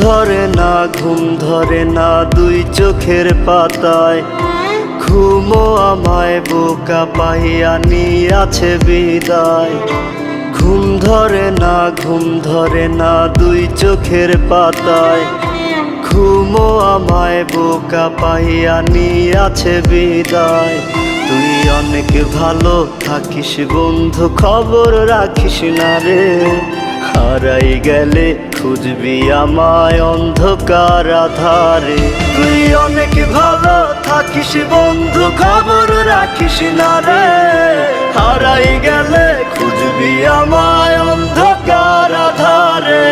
ধরে না, ঘুম ধরে না দুই চোখের পাতায়। ঘুমো আমায় বোকা পাইয়া নিয়াছে বিদায়। ঘুম ধরে না, ঘুম ধরে না দুই চোখের পাতায়। ঘুমো আমায় বোকা পাইয়া নিয়াছে বিদায়। তুই অনেক ভালো থাকিস বন্ধু, খবর রাখিস না রে। হারাই গেলে খুঁজবি আমায় অন্ধকার আধারে। তুই অনেক ভালো থাকিস বন্ধু, খবর রাখিস না রে। হারাই গেলে খুঁজবি আমায় অন্ধকার আধারে।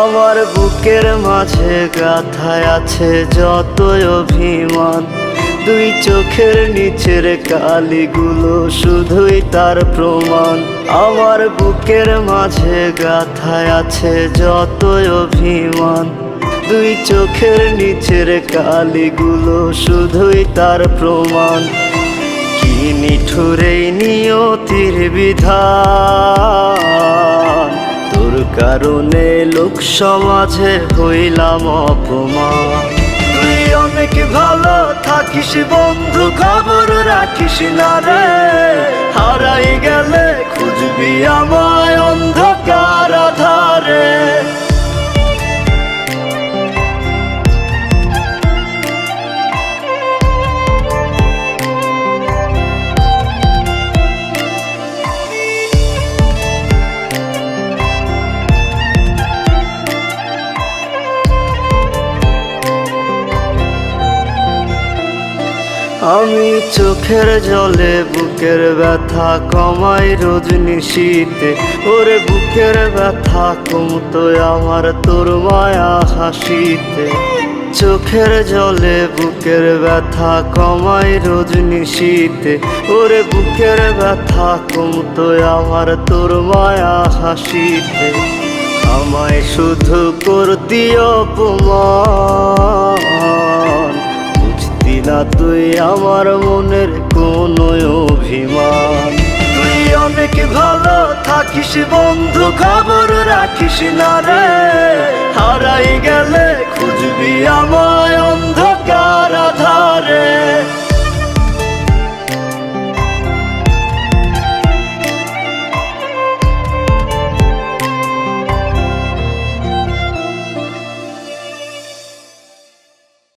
আমার বুকের মাঝে গাথায় আছে যতই অভিমান। দুই চোখের নিচের কালিগুলো শুধুই তার প্রমাণ। আমার বুকের মাঝে গাথায় আছে যতই অভিমান। দুই চোখের নিচের কালিগুলো শুধুই তার প্রমাণ। কি নিঠুর এই নিয়তির বিধান, তোর কারণে লোক সমাজে হইলাম অপমান। তুই অনেক ভালো থাকিস বন্ধু, খবর রাখিস না রে। হারাই গেলে খুঁজবি আমায় অন্ধকার আধারে। আমি চোখের জলে বুকের ব্যথা কমাই রোজ নিশীতে। ওরে বুকের ব্যথা কমতো আমার তোর মায়া হাসিতে। চোখের জলে বুকের ব্যথা কমাই রোজ নিশীতে। ওরে বুকের ব্যথা কমতো আমার তোর মায়া হাসিতে। আমায় শুধু করতি অপমান, না তুই আমার মনের কোনো অভিমান। তুই অনেক ভালো থাকিস বন্ধু, খবর রাখিস না রে। হারাই গেলে খুঁজবি আমায় অন্ধকার আধারে।